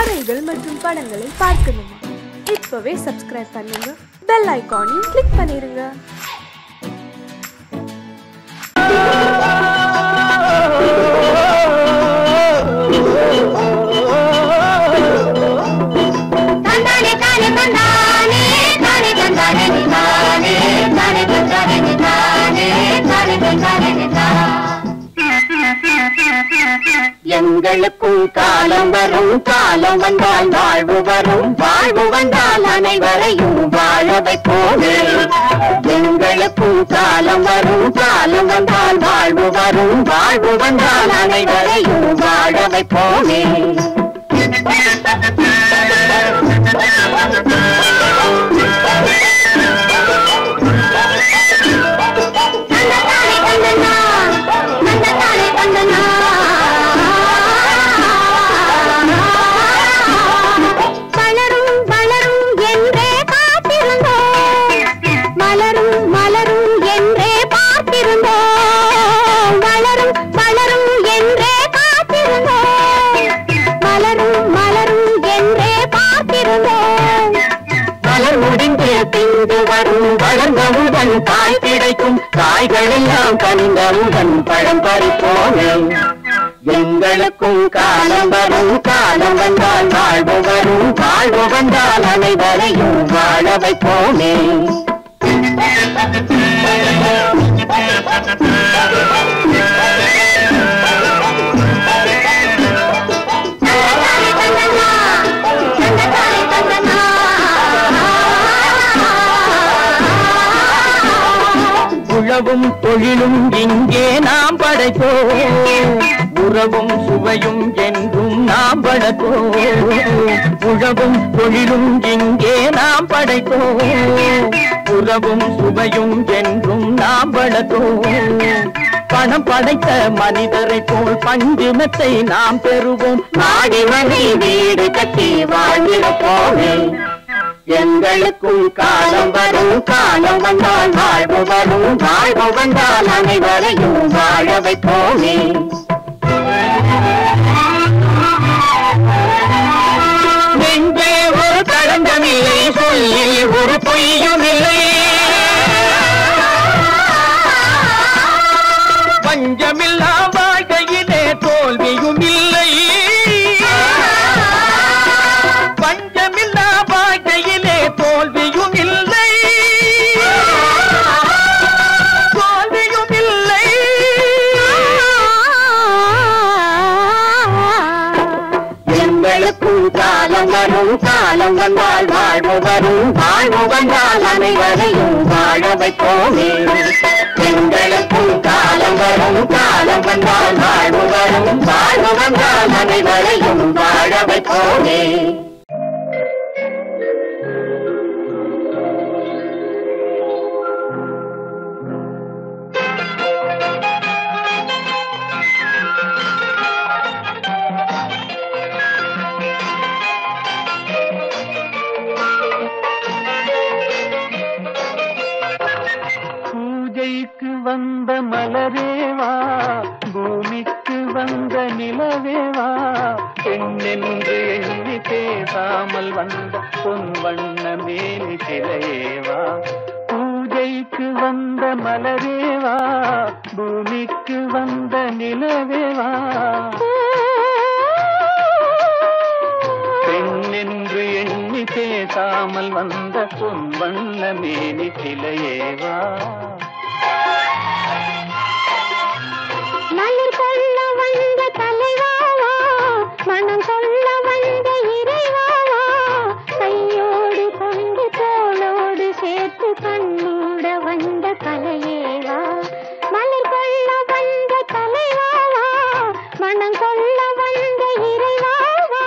கதைகள் மற்றும் படங்களை பார்க்கணுமா? இப்பவே சப்ஸ்கிரைப் பண்ணுங்க, பெல் ஐகானையும் கிளிக் பண்ணிருங்க. எங்களுக்கும் காலம் வரும், காலம் வந்தால் வாழ்வு வரும், வாழ்வு வந்தால் அனைவரையும் வாழ வைப்போமே. எங்களுக்கும் காலம் வரும், காலம் வந்தால் வாழ்வு வரும், வாழ்வு வந்தால் அனைவரையும் வாழ வைப்போமே. வளர்ந்தவுடன் காய் கிடைக்கும், காய்கள் எல்லாம் கனிந்தவுடன் பழம் பறிப்போமே. எங்களுக்கும் காலம் வரும், காலம் வந்தால் வாழ்வு வரும், வாழ்வு வந்தால் அனைவரையும் வாழ வைப்போமே. உழவும் தொழிலும் இங்கே நாம் படைப்போம், உறவும் சுவையும் என்றும் நாம் வளர்ப்போம். உழவும் தொழிலும் இங்கே நாம் படைப்போம், உறவும் சுவையும் என்றும் நாம் வளர்ப்போம். பணம் படைத்த மனிதரை போல் பஞ்சுமத்தை நாம் பெறுவோம், மாடி மணி வீடு கட்டி வாழ்ந்திருப்போமே. எங்களுக்கும் காலம் வரும், காலம் வந்தால் வாழ்வு வரும், வாழ்வு வந்தால் அனைவரையும் வாழ வைப்போமே. நெஞ்சே ஒரு களங்கமில்லை, சொல்லி ஒரு பொய்யும் இல்லை, பஞ்சமில்லா வாழ்க்கையிலே தோல்வியும் இல்லை, பஞ்சமில்லா வாழ்க்கையிலே தோல்வியும் இல்லை, தோல்வியும் இல்லை. எங்களுக்கும் காலம் வரும், காலம் வந்தால் வாழ்வு வரும், வாழ்வு வந்தால் அனைவரையும் வாழ வைப்போமே. எங்களுக்கும் காலம் வரும், காலம் வந்தால் வாழ்வு வரும், வாழ்வு வந்தால் அனைவரையும் வாழ வைப்போமே. பூஜைக்கு வந்த மலரேவா, பூமிக்கு வந்த நிலவேவா, பெண்ணென்று எண்ணி பேசாமல் வந்த பொன் வண்ண மேனி சிலையேவா. பூஜைக்கு வந்த மலரேவா, பூமிக்கு வந்த நிலவேவா, பெண்ணென்று எண்ணி பேசாமல் வந்த பொன் வண்ண மேனி சிலையேவா. மலர் கொள்ள வந்த தலைவாவா, மனம் கொள்ள வந்த இறைவாவா, கையோடு கொண்டு தோளோடு சேர்த்து கண்ணூட வந்த கலையேவா. மலர் கொள்ள வந்த தலைவாவா, மனம் கொள்ள வந்த இறைவாவா,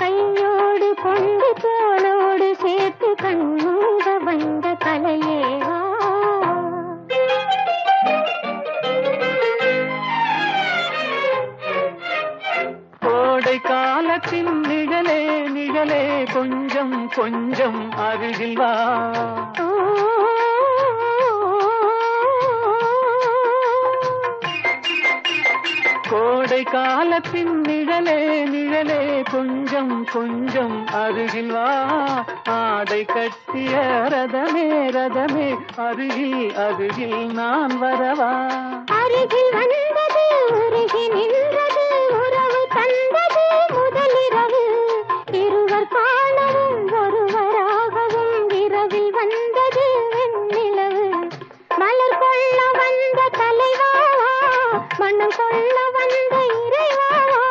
கையோடு கொண்டு தோளோடு சேர்த்து கண்ணூட வந்த கலையேவா. கோடை காலத்தின் நிழலே நிழலே கொஞ்சம் கொஞ்சம் அருகில் வா. கோடை கோடை காலத்தின் நிழலே நிழலே கொஞ்சம் கொஞ்சம் அருகில் வா ஆடை கட்டிய ரதமே ரதமே அருகில் அருகில் நான் வரவா அருகில் வந்தது உருகி நின்றது உறவு தந்தது முதலிரவு இருவர் காணவும் ஒருவராகவும் இரவில் வந்தது வெண்ணிலவு மலர் கொள்ள வந்த தலைவாவா மனம் கொள்ள வந்த இறைவாவா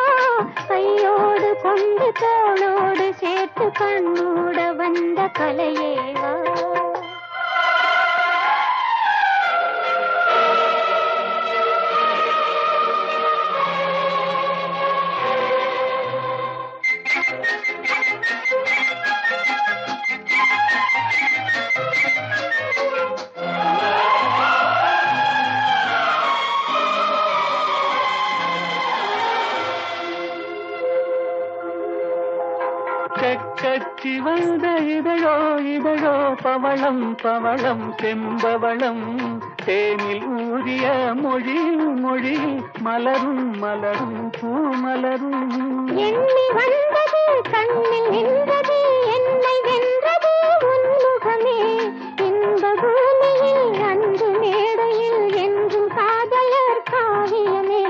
கையோடு கொண்டு தோளோடு சேர்த்து கண்ணூட வந்த கலையேவா கச்சி வந்த இதழோ இதழோ பவளம் பவளம் செம்பவளம் தேனில் ஊறிய மொழியில் மொழியில் மலரும் மலரும் பூமலரும் எண்ணி வந்தது கண்ணில் நின்றது என்னை வென்றது உன்முகமே இந்த பூமியில் அன்று மேடையில் என்றும் காதலர் காவியமே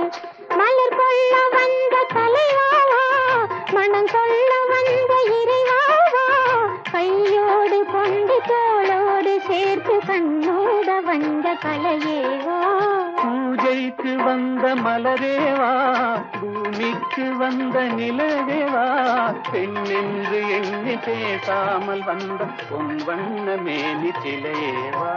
மலர் கொள்ள வந்த தலைவாவா மனம் சொல்ல வந்த இறைவாவா கையோடு கொண்டு தோளோடு சேர்த்து கண்ணோட வந்த கலையேவா பூஜைக்கு வந்த மலரேவா பூமிக்கு வந்த நிலவேவா பெண்ணென்று எண்ணி பேசாமல் வந்த பொன் வண்ண மேனி சிலையேவா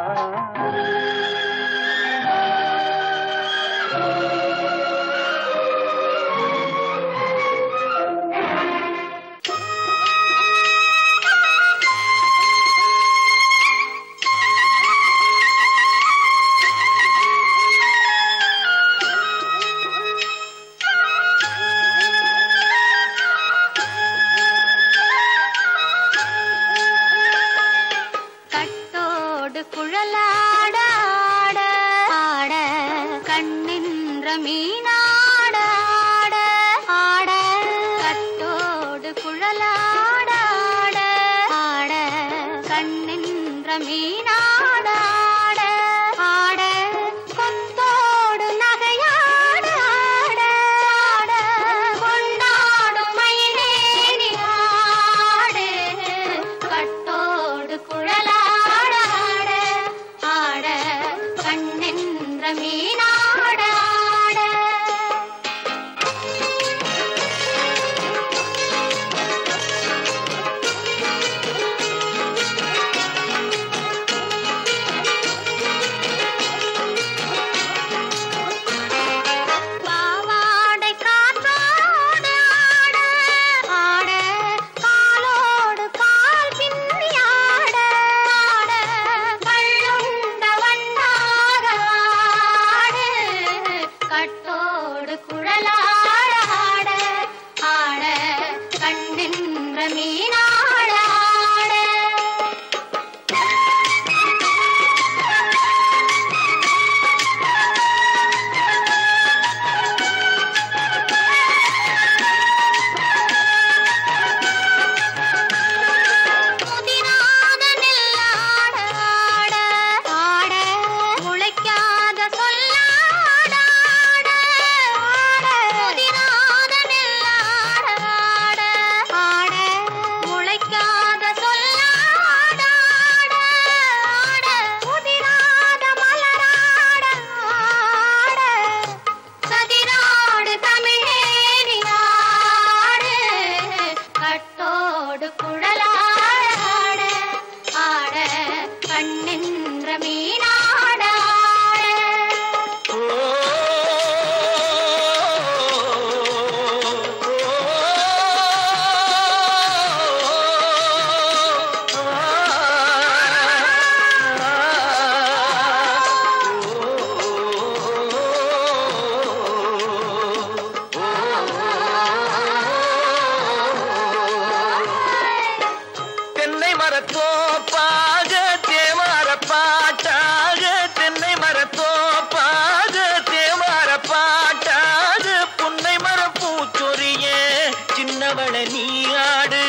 நீ ஆடு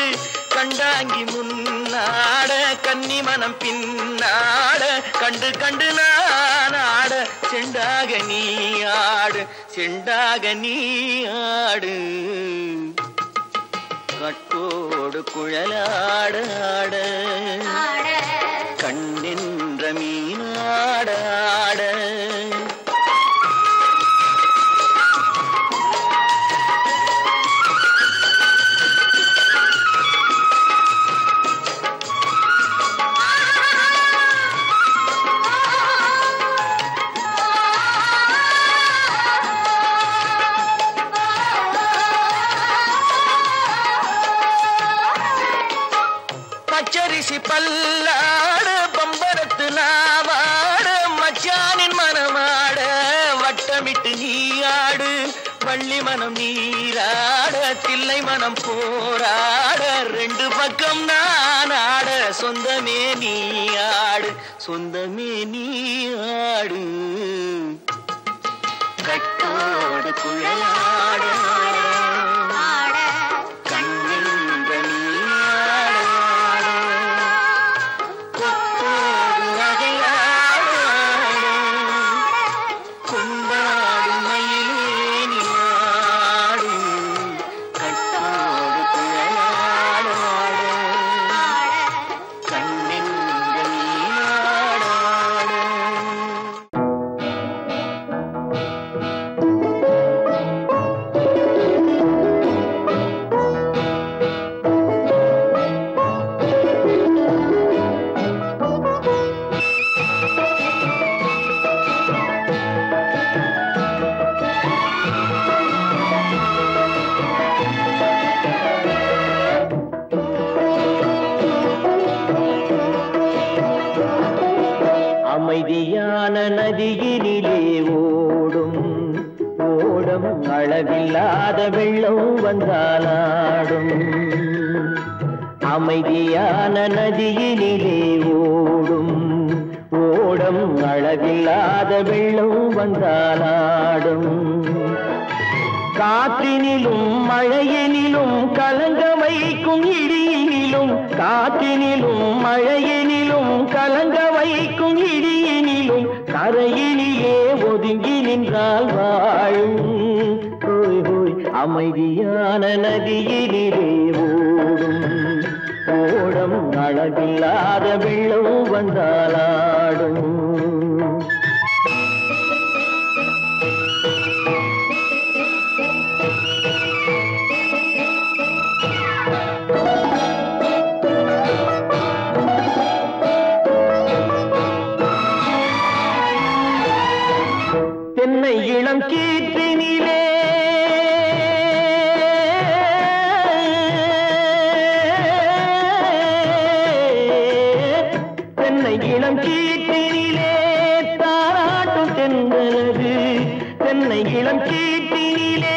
கண்டாங்கி முன்னாட கன்னி மனம் பின்னாட கண்டு கண்டு நான் ஆட செண்டாக நீ ஆடு செண்டாக நீ ஆடு கட்டோடு குழலாட ஆட கண்ணின்ற மீனாட ஆட பச்சரிசி பல்லாட பம்பரத்து நாவாட மச்சானின் மனமாட வட்டமிட்டு நீயாடு வள்ளி மனம் நீராட தில்லை மனம் போராட ரெண்டு பக்கம் நான் ஆட சொந்தமே நீயாடு சொந்தமே நீயாடு கட்டோடு குழலாட அமைதியான நதியினிலே ஓடும் ஓடம் அளவில்லாத வெள்ளம் வந்தாலாடும் அமைதியான நதியினிலே ஓடும் ஓடம் அளவில்லாத வெள்ளம் வந்தாலாடும் காற்றினிலும் மழையினிலும் கலங்க வைக்கும் இடியினிலும் காற்றினிலும் மழையினிலும் கலங்க வைக்கும் இடியினிலும் கரையினிலே ஒதுங்கி நின்றால் வாழும் ஹோய் ஹோய் அமைதியான நதியினிலே ஓடும் ஓடம் அளவில்லாத வெள்ளம் வந்தாலாடும் தென்னை இளம் கீற்றினிலே தென்னை இளம் கீற்றினிலே தாராட்டும் தென்றலது தென்னை இளம் கீற்றினிலே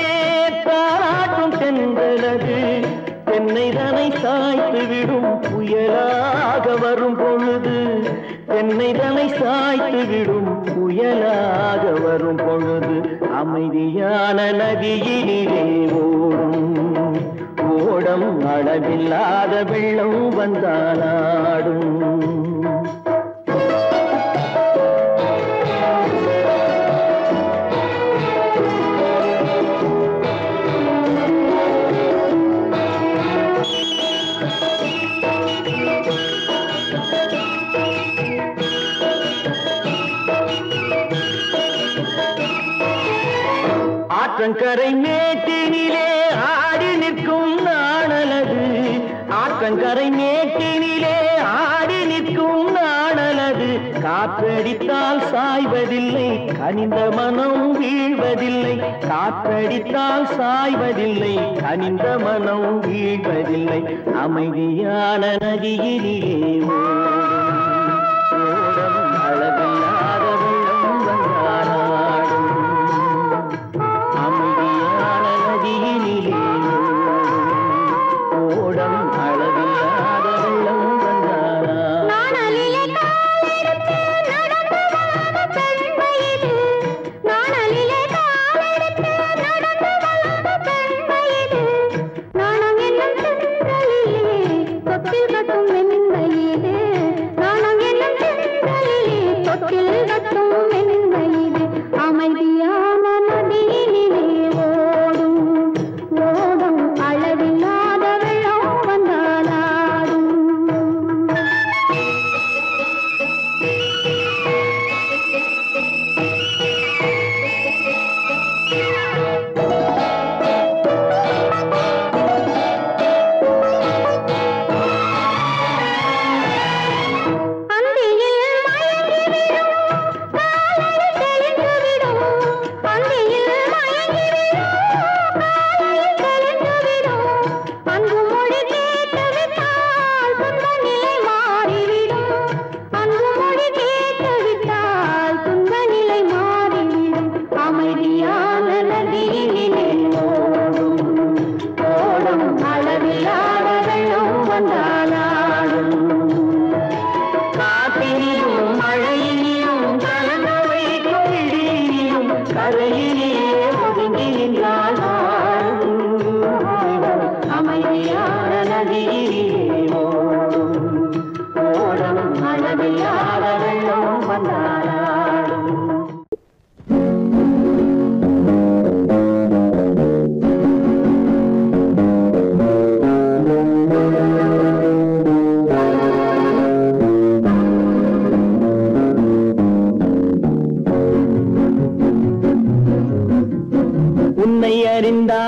தாராட்டும் தென்றலது தென்னை தனை சாய்த்து விடும் புயலாக வரும் பொழுது தென்னை தனை சாய்த்து விடும் புயலாக வரும் பொழுது அமைதியான நதியினிலே ஓடும் ஓடம் அளவில்லாத வெள்ளம் வந்தாலாடும் ஆற்றங்கரை மேட்டினிலே ஆடி நிற்கும் நாணலது ஆற்றங்கரை மேட்டினிலே ஆடி நிற்கும் நாணலது காற்றடித்தால் சாய்வதில்லை கனிந்த மனம் வீழ்வதில்லை காற்றடித்தால் சாய்வதில்லை கனிந்த மனம் வீழ்வதில்லை அமைதியான நதியினிலே ஓடும் அளவில்லாத வெள்ளம் வந்தாலாடும் அமைதியான நதியினிலே ஓடம் அளவில்லாத வெள்ளம் வந்தாலாடும் நாணலிலே காலெடுத்து நடந்து வளர்ந்த பெண்மையிது நாணம் என்னும்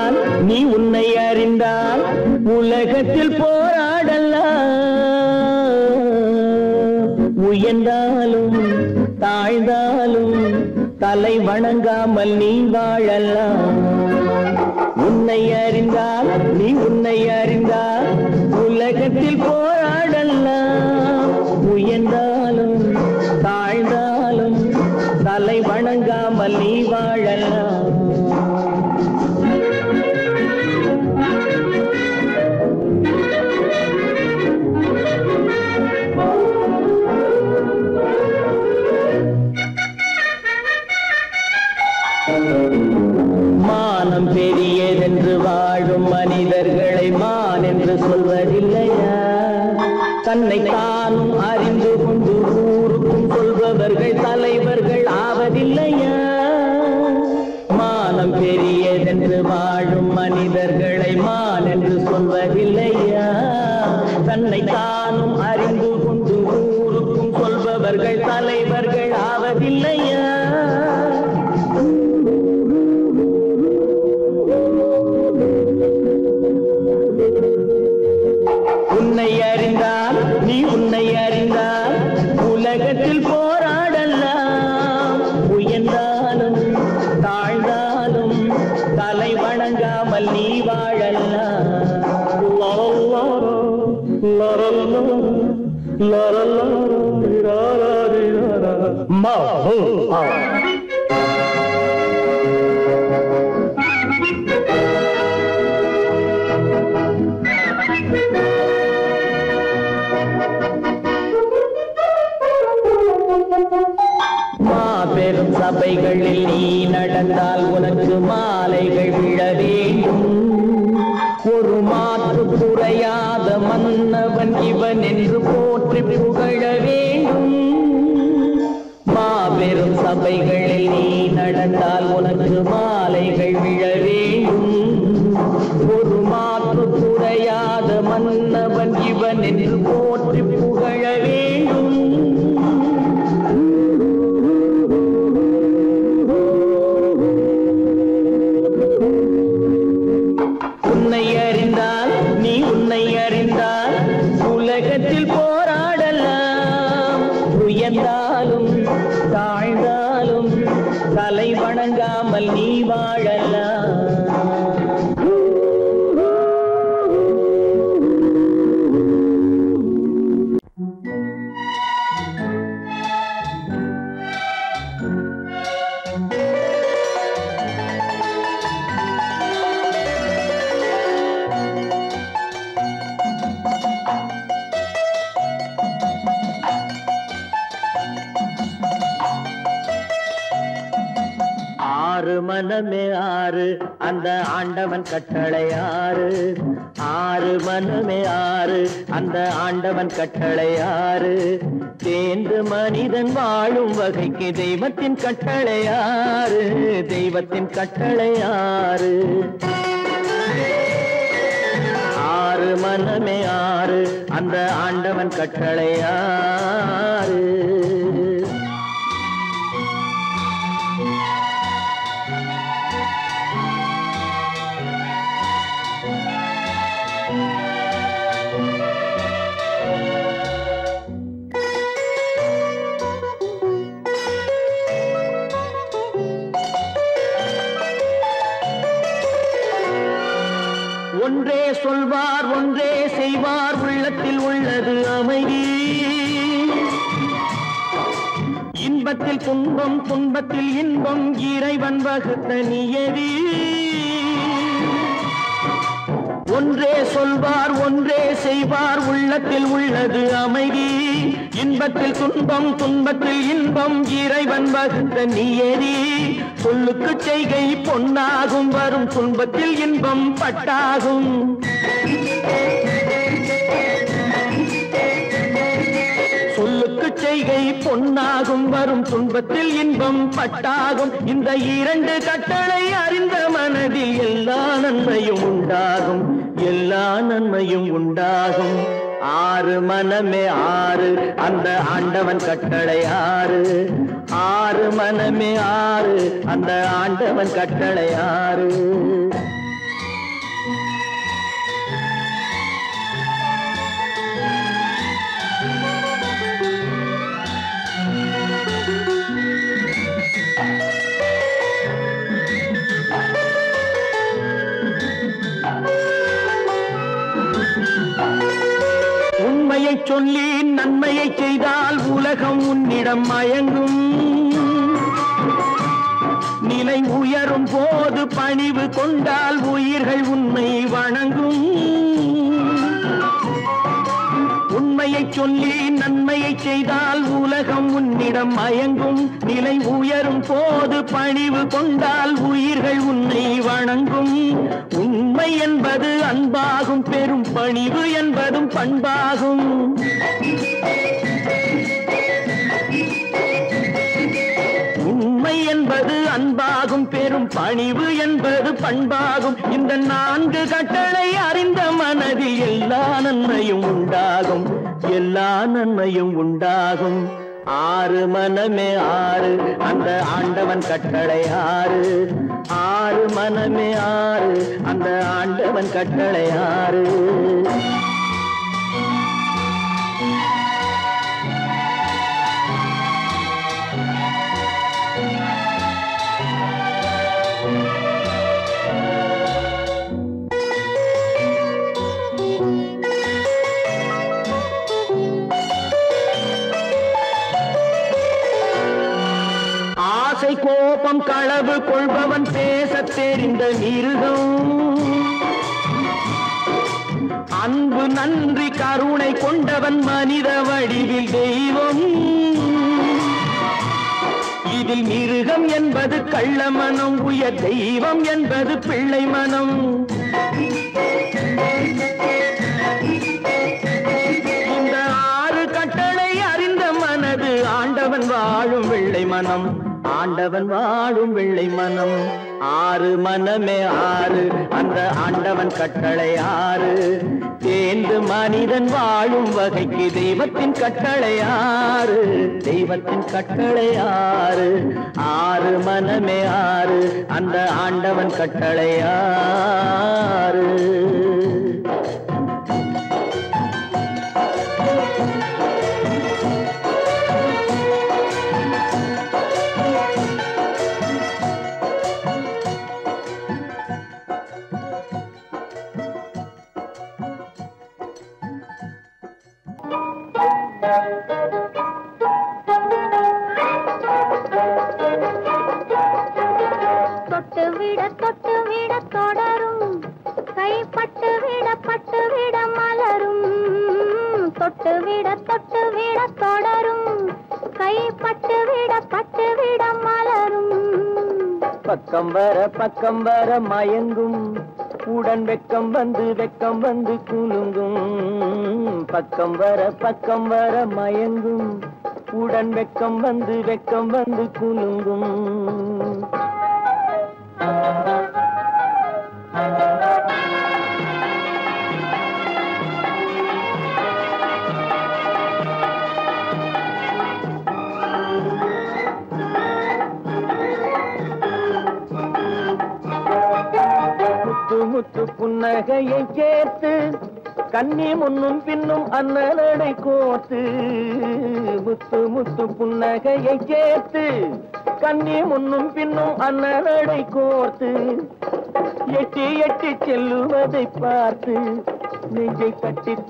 அறிந்தால் நீ உன்னை அறிந்தால் உலகத்தில் போராடலாம். உயர்ந்தாலும் தாழ்ந்தாலும் தலை வணங்காமல் நீ வாழலாம். உன்னை அறிந்தால் நீ உன்னை அறிந்தால் உலகத்தில் போராடலாம். உயர்ந்தாலும் தாழ்ந்தாலும் தலை வணங்காமல் நீ வாழலாம். மானம் பெரியதென்று வாழும் மனிதர்களை மான் என்று சொல்வதில்லையா? தன்னை தானும் அறிந்து கொண்டு ஊருக்கும் சொல்பவர்கள் தலைவர்கள் ஆவதில்லையா? மானம் பெரியதென்று வாழும் மனிதர்களை மான் என்று சொல்வதில்லையா? தன்னை தானும் அறிந்து கொண்டு ஊருக்கும் சொல்பவர்கள் தலைவர்கள் ஆவதில்லையா? உன்னை அறிந்தால் நீ உன்னை அறிந்தால் உலகத்தில் போராடலாம். உயர்ந்தாலும் தாழ்ந்தாலும் தலை வணங்காமல் நீ வாழலாம். மாபெரும் சபைகளில் நீ நடந்தால் உனக்கு மாலைகள் விழ வேண்டும். ஒரு மாற்று குறையாத மன்னவன் இவன் என்று போற்றி புகழ வேண்டும். மாபெரும் சபைகளில் நீ நடந்தால் உனக்கு மாலைகள் விழ வேண்டும். ஒரு மாற்று குறையாத மன்னவன் இவன் என்று போற்றி புகழ வேண்டும். உன்னை அறிந்தால் நீ உன்னை அறிந்தால் உலகத்தில் போராடலாம். உயர்ந்தாலும் தாழ்ந்தாலும் தலை வணங்காமல் நீ வாழலாம். ஆறு மனமே ஆறு அந்த ஆண்டவன் கட்டளை ஆறு. ஆறு மனமே ஆறு அந்த ஆண்டவன் கட்டளை ஆறு. தேர்ந்து மனிதன் வாழும் வகைக்கு தெய்வத்தின் கட்டளை ஆறு. தெய்வத்தின் கட்டளை ஆறு. ஆறு மனமே ஆறு அந்த ஆண்டவன் கட்டளை ஆறு. ஒன்றே சொல்வார் ஒன்றே செய்வார் உள்ளத்தில் உள்ளது அமைதி. இன்பத்தில் துன்பம் துன்பத்தில் இன்பம் இறைவன் வகுத்த நியதி. ஒன்றே சொல்வார் ஒன்றே செய்வார் உள்ளத்தில் உள்ளது அமைதி. இன்பத்தில் துன்பம் துன்பத்தில் இன்பம் இறைவன் வகுத்த நியதி. சொல்லுக்கு செய்கை பொன்னாகும் வரும் துன்பத்தில் இன்பம் பட்டாகும். சொல்லுக்கு செய்கை பொன்னாகும் வரும் துன்பத்தில் இன்பம் பட்டாகும். இந்த இரண்டு கட்டளை அறிந்த மனதில் எல்லா நன்மையும் உண்டாகும். எல்லா நன்மையும் உண்டாகும். ஆறு மனமே ஆறு அந்த ஆண்டவன் கட்டளை ஆறு. ஆறு மனமே ஆறு அந்த ஆண்டவன் கட்டளை ஆறு. உண்மையை சொல்லி நன்மையை செய்தால் உலகம் உன்னிடம் மயங்கும். நிலை உயரும் போது பணிவு கொண்டால் உயிர்கள் உன்னை வணங்கும். உண்மையை சொல்லி நன்மையை செய்தால் உலகம் உன்னிடம் மயங்கும். நிலை உயரும் போது பணிவு கொண்டால் உயிர்கள் உன்னை வணங்கும். உண்மை என்பது அன்பாகும், பெரும் பணிவு என்பதும் பண்பாகும். உண்மை என்பது அன்பாகும், பெரும் பணிவு என்பது பண்பாகும். இந்த 4 கட்டளை அறிந்த மனதில் எல்லா நன்மையும் உண்டாகும், எல்லா நன்மையும் உண்டாகும். 6 மனமே 6 அந்த ஆண்டவன் கட்டளை 6. 6 மனமே 6 அந்த ஆண்டவன் கட்டளை 6. கோபம் களவு கொள்பவன் பேசத் தெரிந்த மிருகம். அன்பு நன்றி கருணை கொண்டவன் மனித வடிவில் தெய்வம். இதில் மிருகம் என்பது கள்ள மனம், உயர் தெய்வம் என்பது பிள்ளை மனம். இந்த 6 கட்டளை அறிந்த மனது ஆண்டவன் வாழும் வெள்ளை மனம், ஆண்டவன் வாழும் வெள்ளை மனம். 6 மனமே 6 அந்த ஆண்டவன் கட்டளை 6. தேர்ந்து மனிதன் வாழும் வகைக்கு தெய்வத்தின் கட்டளை 6, தெய்வத்தின் கட்டளை 6. 6 மனமே 6 அந்த ஆண்டவன் கட்டளை 6. தொட்டு விட தொடரும், கைப்பட்டு விட மலரும். தொட்டு விட தொடரும், கைப்பட்டு விட மலரும். பக்கம் வர மயங்கும், உடன் வெக்கம் வந்து குலுங்கும். பக்கம் வர மயங்கும், உடன் வெக்கம் வந்து குலுங்கும். முத்து புன்னகையை சேர்த்து கண்ணி முன்னும் பின்னும் அண்ணலடை கோத்து. முத்து புன்னகையை சேர்த்து கண்ணி முன்னும் பின்னும் அண்ணலடை கோர்த்து. எட்டி செல்லுவதை பார்த்து நெஞ்சை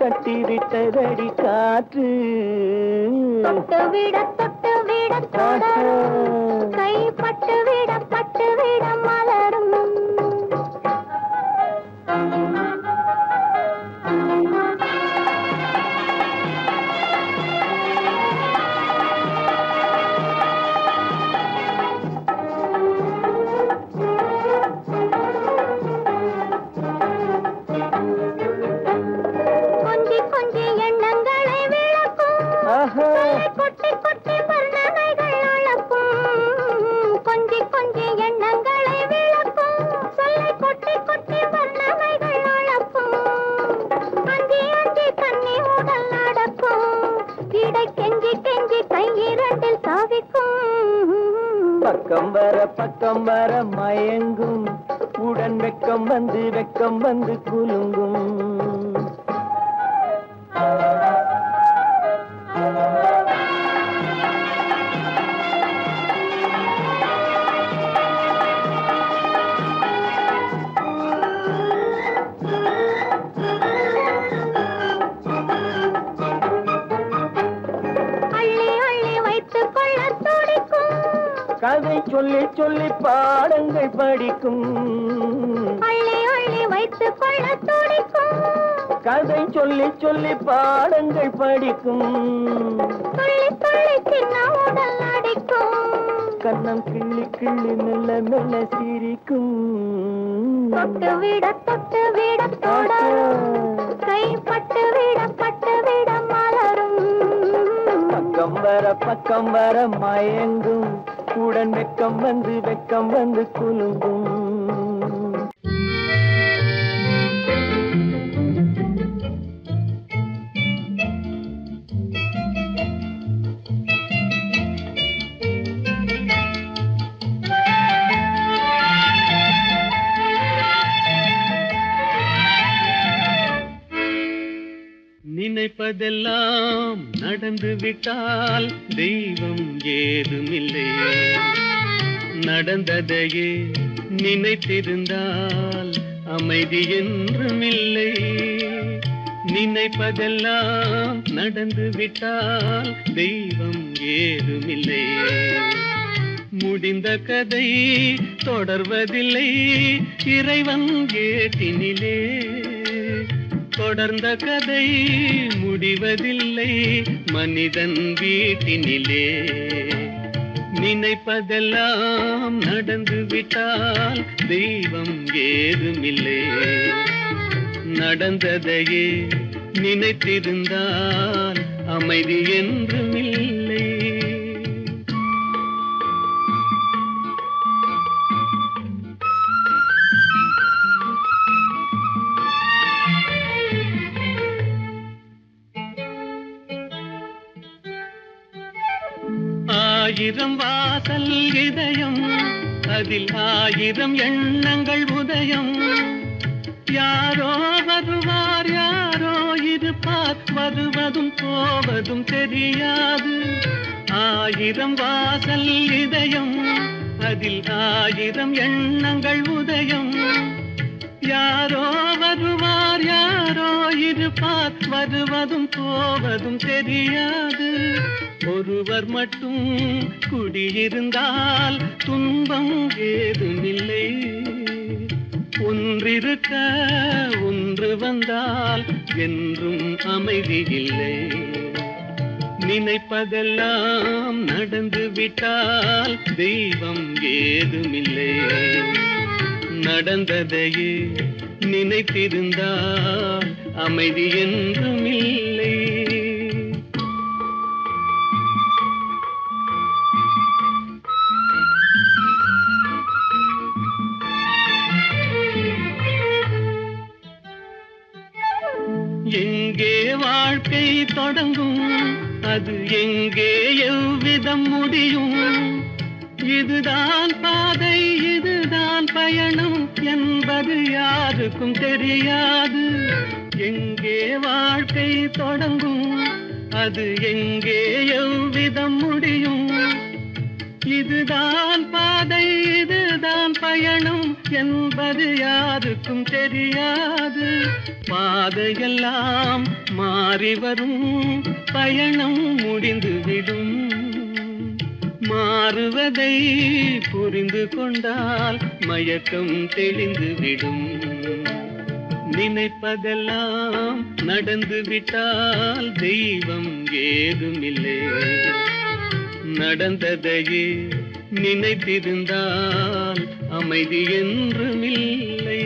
தட்டி விட்டதடி காற்று. தொட்டு விட தொடரும், கைப்பட்டு விட மலரும். கொஞ்சி எண்ணங்களை விளக்கும், கொட்டி வர்ணனைகள் அளக்கும். கொஞ்சி எண்ணங்களை விளக்கும், சொல்லை கொட்டி வர்ணனைகள் அளக்கும். அஞ்சி கண்ணி உடல் நடக்கும், இடை கெஞ்சி கை 2 சாவிக்கும். பக்கம் வர மயங்கும், உடன் வெக்கம் வந்து குலுங்கும். சொல்லி சொல்லி பாடங்கள் படிக்கும் அள்ளி அள்ளி வைத்துக் கொள்ள துடிக்கும் கதை சொல்லி சொல்லி பாடங்கள் படிக்கும் துள்ளி துள்ளி சின்ன உடல் அடிக்கும் கண்ணம் கிள்ளி கிள்ளி மெல்ல மெல்ல சிரிக்கும் தொட்டு விட தொடரும் கைப்பட்டு விட மலரும் பக்கம் வர மயங்கும் உடன் வெக்கம் வந்து குலுங்கும் நினைப்பதெல்லாம் நடந்து விட்டால் தெய்வம் ஏதுமில்லை நடந்ததையே நினைத்திருந்தால் அமைதி என்றுமில்லை நினைப்பதெல்லாம் நடந்து விட்டால் தெய்வம் ஏதுமில்லை முடிந்த கதை தொடர்வதில்லை இறைவன் ஏட்டினிலே தொடர்ந்த கதை முடிவதில்லை மனிதன் வீட்டினிலே நினைப்பதெல்லாம் நடந்து விட்டால் தெய்வம் ஏதுமில்லை நடந்ததையே நினைத்திருந்தால் அமைதி என்றுமில்லை ஆயிரம் வாசல் இதயம் அதில் ஆயிரம் எண்ணங்கள் உதயம் யாரோ வருவார் யாரோ இருப்பார் வருவதும் போவதும் தெரியாது ஆயிரம் வாசல் இதயம் அதில் ஆயிரம் எண்ணங்கள் உதயம் யாரோ வருவார் யாரோ இருப்பார் வருவதும் போவதும் தெரியாது ஒருவர் மட்டும் குடியிருந்தால் துன்பம் ஏதுமில்லை ஒன்றிருக்க ஒன்று வந்தால் என்றும் அமைதி இல்லை நினைப்பதெல்லாம் நடந்து விட்டால் தெய்வம் ஏதுமில்லை நடந்ததையே நினைத்திருந்தால் அமைதி என்றுமில்லை எங்கே வாழ்க்கை தொடங்கும் அது எங்கே எவ்விதம் முடியும் இதுதான் பாதை இதுதான் பயணம் என்பது யாருக்கும் தெரியாது எங்கே வாழ்க்கை தொடங்கும் அது எங்கே எவ்விதம் முடியும் இதுதான் பாதை இதுதான் பயணம் என்பது யாருக்கும் தெரியாது பாதையெல்லாம் மாறி வரும் பயணம் முடிந்துவிடும் மாறுவதை புரிந்து கொண்டால் மயக்கம் தெளிந்துவிடும் நினைப்பதெல்லாம் நடந்து விட்டால் தெய்வம் ஏதுமில்லை நடந்ததையே நினைத்திருந்தால் அமைதி என்றுமில்லை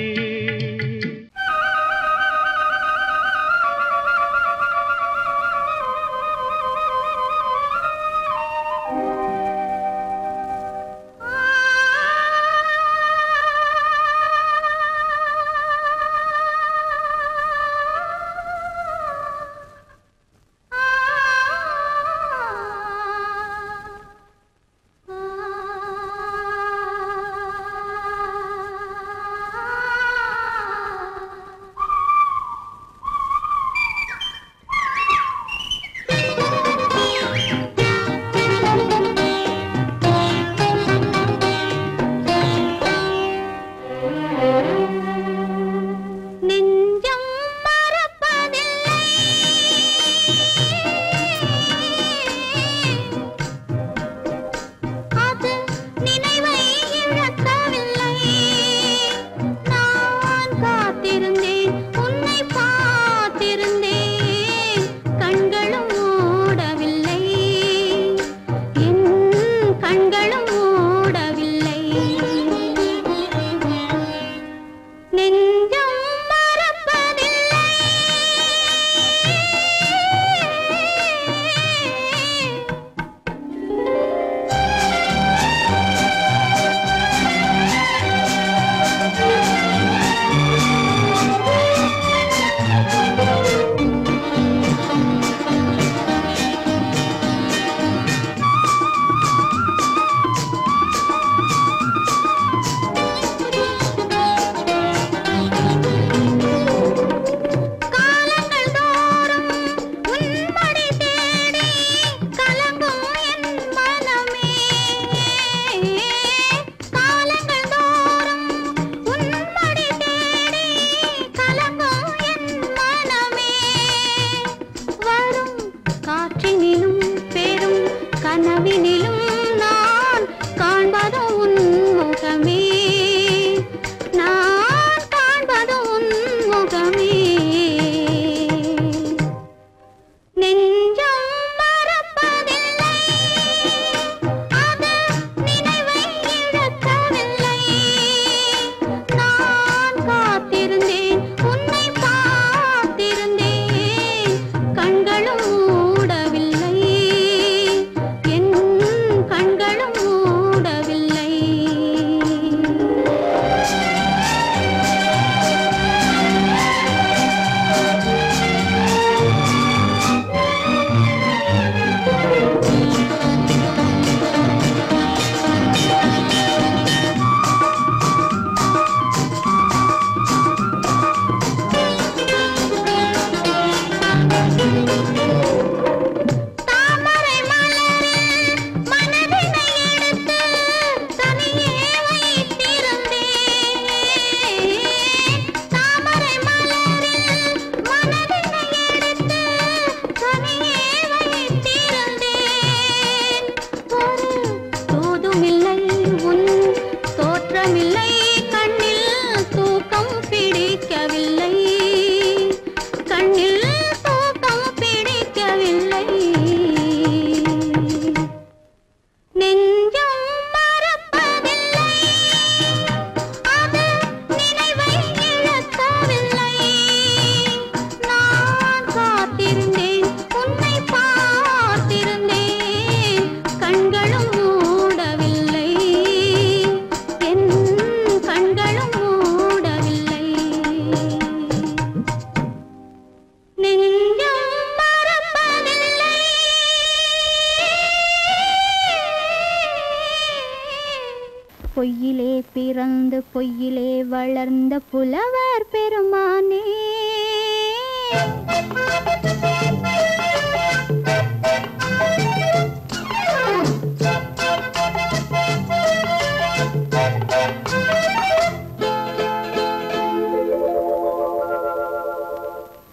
பிறந்து பொய்யிலே வளர்ந்த புலவர் பெருமானே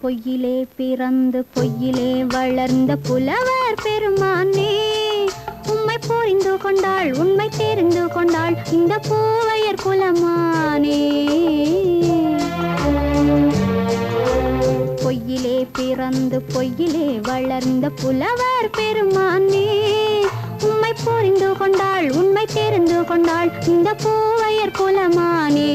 பொய்யிலே பிறந்து பொய்யிலே வளர்ந்த புலவர் பெருமானே உம்மை புரிந்து கொண்டாள் உண்மை தெரிந்து கொண்டாள் இந்த பூவையர் குலமானே பொய்யிலே பிறந்து பொய்யிலே வளர்ந்த புலவர் பெருமானே உம்மை புரிந்து கொண்டாள் உண்மை தெரிந்து கொண்டாள் இந்த பூவையர் குலமானே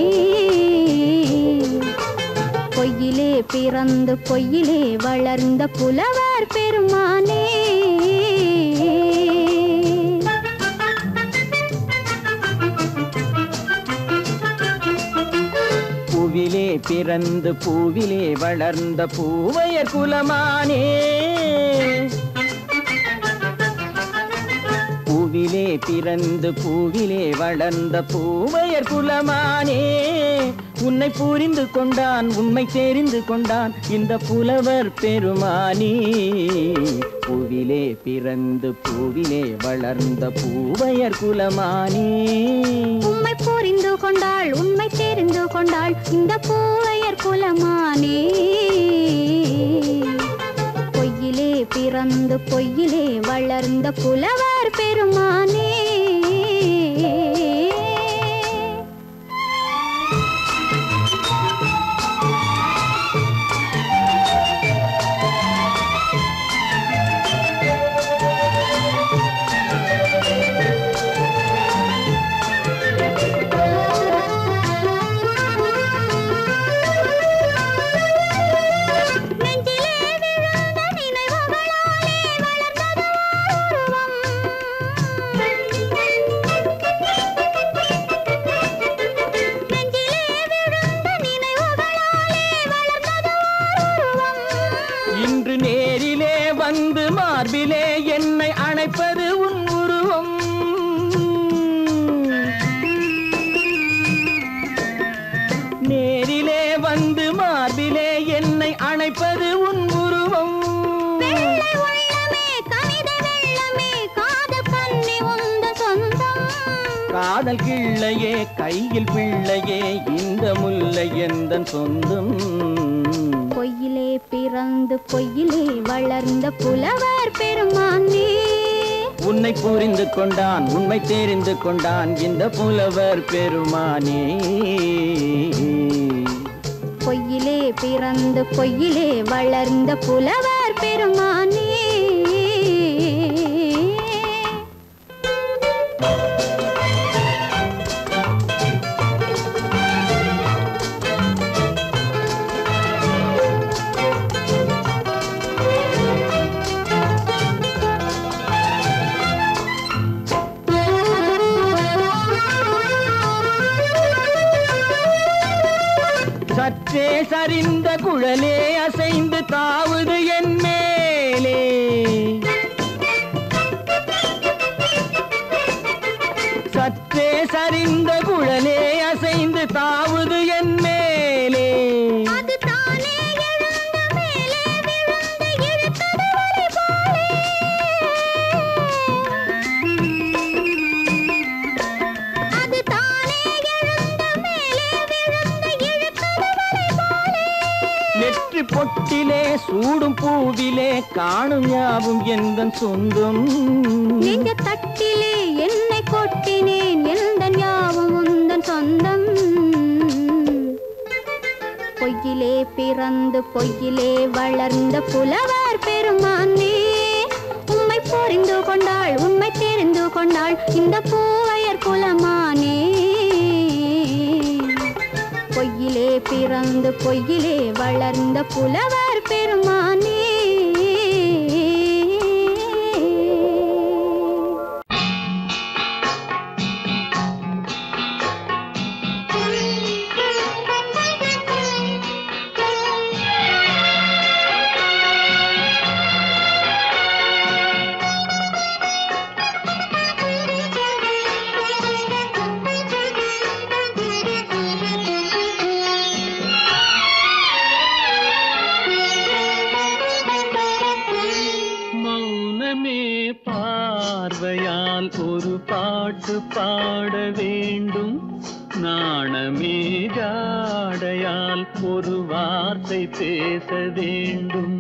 பொய்யிலே பிறந்து பொய்யிலே வளர்ந்த புலவர் பெருமானே பூவிலே பிறந்து பூவிலே வளர்ந்த பூவையர் குலமானே பூவிலே பிறந்து பூவிலே வளர்ந்த பூவையர் குலமானே உன்னை புரிந்து கொண்டான் உண்மை தெரிந்து கொண்டான் இந்த புலவர் பெருமானே பூவிலே பிறந்து பூவிலே வளர்ந்த பூவையர் குலமானே உம்மை புரிந்து கொண்டாள் உண்மை தெரிந்து கொண்டாள் இந்த பூவையர் குலமானே பொய்யிலே பிறந்து பொய்யிலே வளர்ந்த புலவர் பெருமானே மார்பிலே என்னை அணைப்பது உன் உருவம் நேரிலே வந்து மார்பிலே என்னை அணைப்பது உன் உருவம் காதல் கிள்ளையே கையில் பிள்ளையே இந்த முல்லை எந்தன் சொந்தம் பொய்யிலே பிறந்து பொய்யிலே வளர்ந்த புலவர் பெருமானே உன்னை புரிந்து கொண்டான் உண்மை தெரிந்து கொண்டான் இந்த புலவர் பெருமானே பொய்யிலே பிறந்து பொய்யிலே வளர்ந்த புலவர் பெருமானே சற்றே சரிந்த குழலே அசைந்து தாவுது என் மேலே சற்றே சரிந்த குழலே அசைந்து தாவுது என் மேலே நெற்றி பொட்டிலே சூடும் பூவிலே காணும் யாவும் எந்தன் சொந்தம் நெஞ்ச தட்டிலே என்னை கொட்டினேன் எந்தன் யாவும் உந்தன் சொந்தம் பொய்யிலே பிறந்து பொய்யிலே வளர்ந்த புலவர் பெருமானே உம்மை புரிந்து கொண்டாள் உண்மை தெரிந்து கொண்டாள் இந்த பூவையர் குலமானே பொய்யிலே பிறந்து பொய்யிலே வளர்ந்த புலவர் பெருமானே பாட்டு பாட வேண்டும். நாணமே ஜாடையால் ஒரு வார்த்தை பேச வேண்டும்.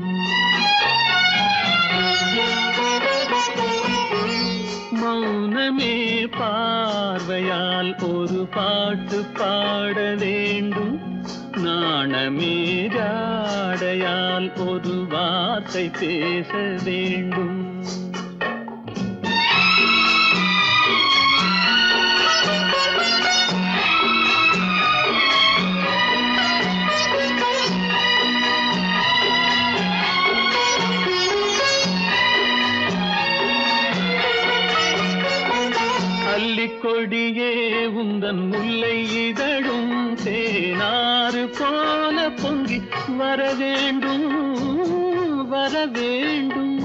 மௌனமே பார்வையால் ஒரு பாட்டு பாட வேண்டும். நாணமே ஜாடையால் ஒரு வார்த்தை பேச வேண்டும். கொடியே உந்தன் முல்லை இதழும் தேனாறு போல பொங்கி வர வேண்டும் வர வேண்டும்.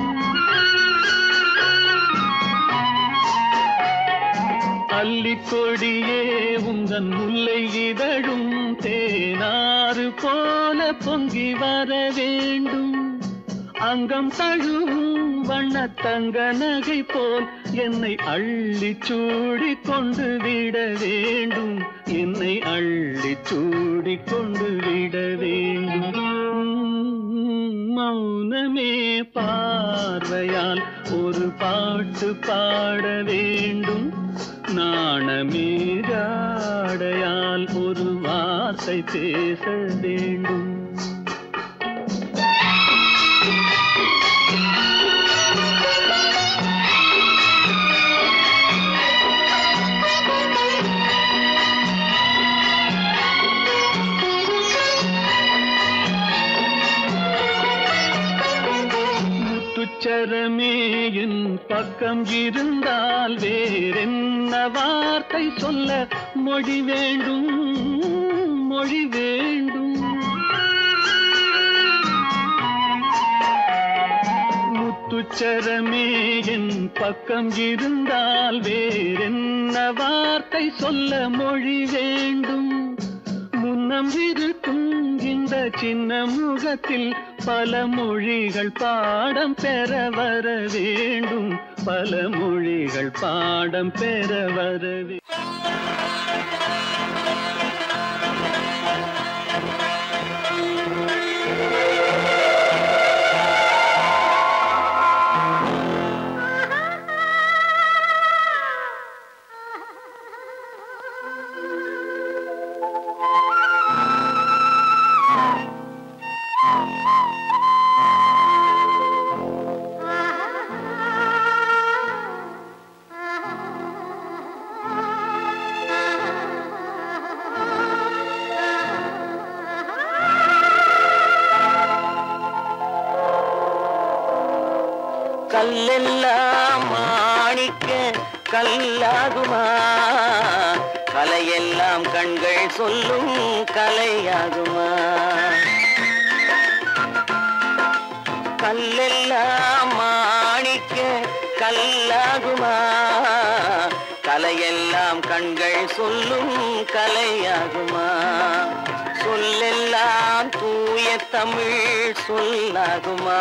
அல்லிக்கொடியே உந்தன் முல்லை இதழும் தேனாறு போல பொங்கி வர வேண்டும். அங்கம் தழுவும் வண்ண தங்க நகை போல் என்னை அள்ளி சூடி கொண்டு விட வேண்டும். என்னை அள்ளி சூடி கொண்டு விட வேண்டும். மௌனமே பார்வையால் ஒரு பாட்டு பாட வேண்டும். நாணமே ஜாடையால் ஒரு வார்த்தை பேச வேண்டும். முத்துச்சரமே என் பக்கம் இருந்தால் வேறென்ன வார்த்தை சொல்ல மொழி வேண்டும் மொழி வேண்டும். முத்துச்சரமே என் பக்கம் இருந்தால் வேறென்ன வார்த்தை சொல்ல மொழி வேண்டும். முன்னம் இருக்கும் இந்த சின்ன முகத்தில் பல மொழிகள் பாடம் பெற வர வேண்டும். பல மொழிகள் பாடம் பெற வர வேண்டும். கல்லெல்லாம் மாணிக்க கல்லாகுமா, கலையெல்லாம் கண்கள் சொல்லும் கலையாகுமா. கல்லெல்லாம் மாணிக்க கல்லாகுமா, கலையெல்லாம் கண்கள் சொல்லும் கலையாகுமா. சொல்லெல்லாம் தூய தமிழ் சொல்லாகுமா,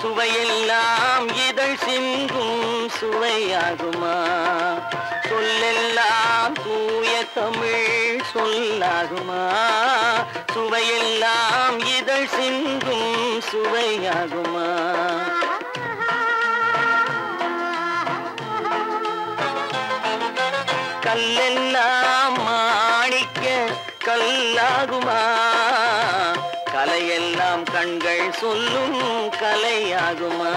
சுவையெல்லாம் இதழ் சிந்தும் சுவையாகுமா. சொல்லெல்லாம் தூய தமிழ் சொல்லாகுமா, சுவையெல்லாம் இதழ் சிந்தும் சுவையாகுமா. கல்லெல்லாம் மாணிக்க கல்லாகுமா, கலையெல்லாம் கண்கள் சொல்லும் கலையாகுமா.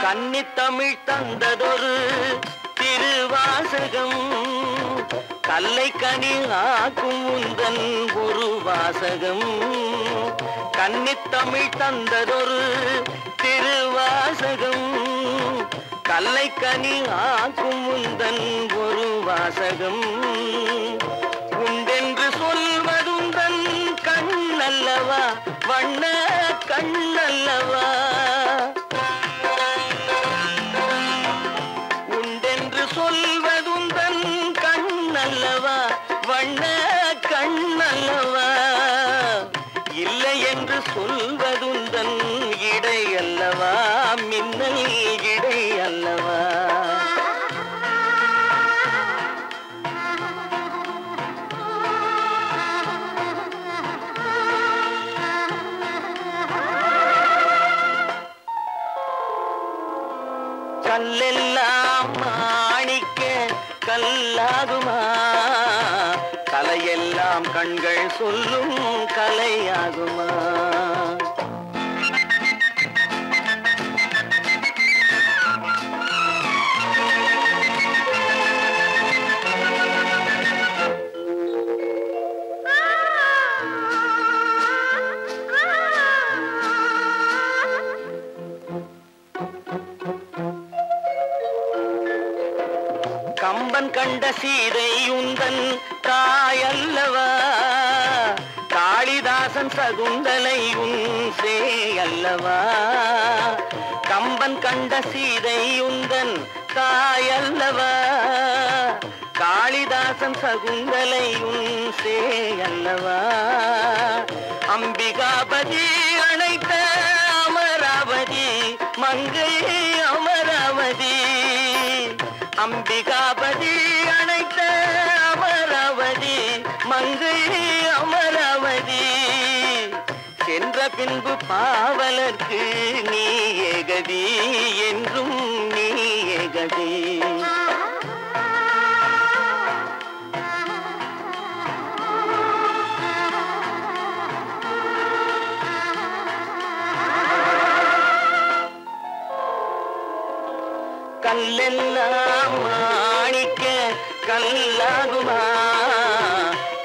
கன்னித்தமிழ் தந்ததொரு திருவாசகம், கல்லை கனி ஆக்கும் உந்தன் ஒரு வாசகம். கன்னித்தமிழ் தந்ததொரு திருவாசகம், கல்லை கனி ஆக்கும் உந்தன் ஒரு வாசகம். உண்டென்று சொல்வதுந்தன் கண்ணல்லவா, வண்ண கல்லாகுமா கலையெல்லாம் கண்கள் சொல்லும் கலையாகுமா கம்பன் கண்ட சீதை உந்தன் தாயல்லவா காளிதாசன் சகுந்தலை உன் சேயல்லவா கம்பன் கண்ட சீதை உந்தன் தாயல்லவா காளிதாசன் சகுந்தலை உன் சேயல்லவா அம்பிகாபதி அணைத்த அமராவதி மங்கை அமராவதி அம்பிகாபதி அணைத்த அமராவதி மங்கை அமராவதி சென்ற பின்பு பாவலர்க்கு நீ ஏகதி என்றும் நீ ஏகதி கல்லெல்லாம் மாணிக்க கல்லாகுமா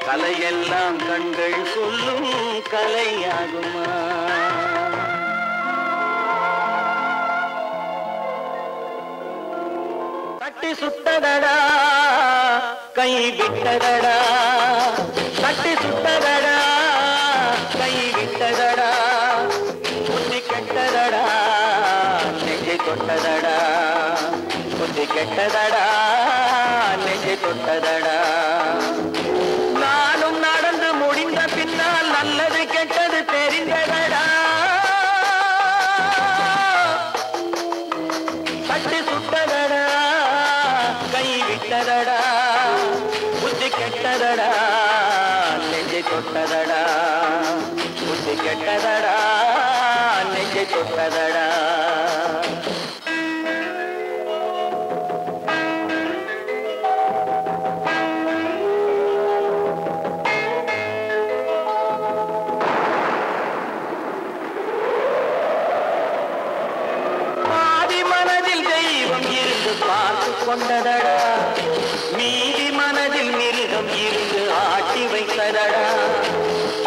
கலையெல்லாம் கண்கள் சொல்லும் கலையாகுமா தட்டி சுட்டதடா கை விட்டதடா தட்டி சுட்டதடா கை விட்டதடா புத்தி கெட்டதடா நெஞ்சை தொட்டதடா புத்தி கெட்டதடா நெஞ்சை தொட்டதடா நானும் நடந்து முடிந்த பின்னால் நல்லது கெட்டது தெரிந்ததடா தட்டி சுட்டதடா கை விட்டதடா புத்தி கெட்டதடா நெஞ்சை தொட்டதடா புத்தி கெட்டதடா நெஞ்சை தொட்டதடா பார்த்து கொண்டதடா மீதி மனதில் மிருகம் இருந்து ஆட்டி வைத்ததடா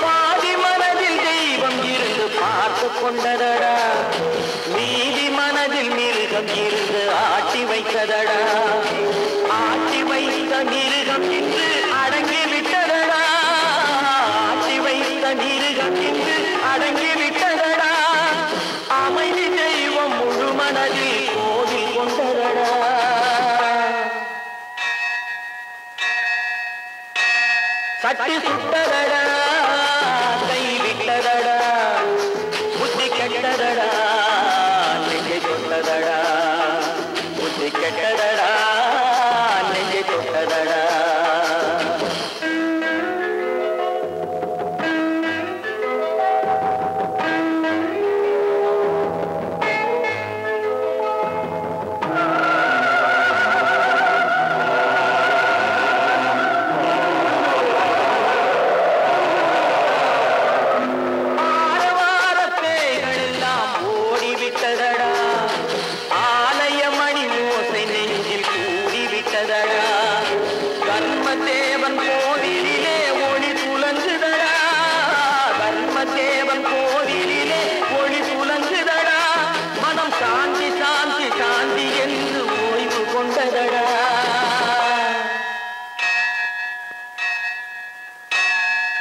பாதி மனதில் தெய்வம் இருந்து பார்த்து கொண்டதடா மீதி மனதில் மிருகம் இருந்து ஆட்டி வைத்ததடா ஆட்டி வைத்த மிருகம் இன்று அடங்கி விட்டதடா ஆட்டி வைத்த மிருகம் இன்று அடங்கி விட்டதடா அமைதி தெய்வம் முழு மனதில் கோவில் கொண்டதடா சட்டி சுட்டதடா கை விட்டதடா புத்தி கெட்டதடா நெஞ்சை தொட்டதடா புத்தி கெட்டதடா நெஞ்சை தொட்டதடா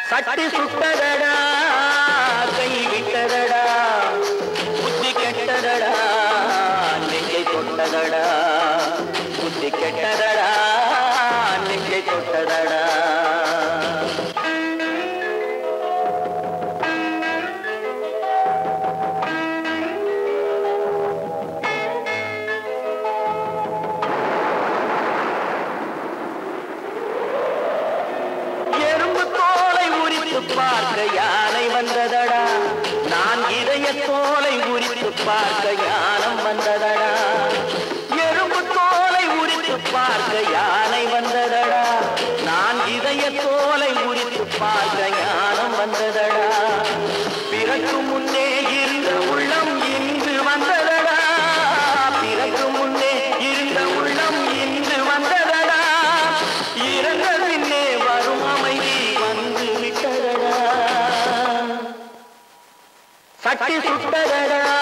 சட்டி சுட்டதடா கை விட்டதடா புத்தி கெட்டதடா நெஞ்சை தொட்டதடா புத்தி கெட்டதடா நெஞ்சை தொட்டதடா பார்க்க யானை வந்ததடா நான் இதய தோலை உரித்து பார்க்க ஞானம் வந்ததடா எறும்பு தோலை உரித்து பார்க்க யானை சுட்டதடா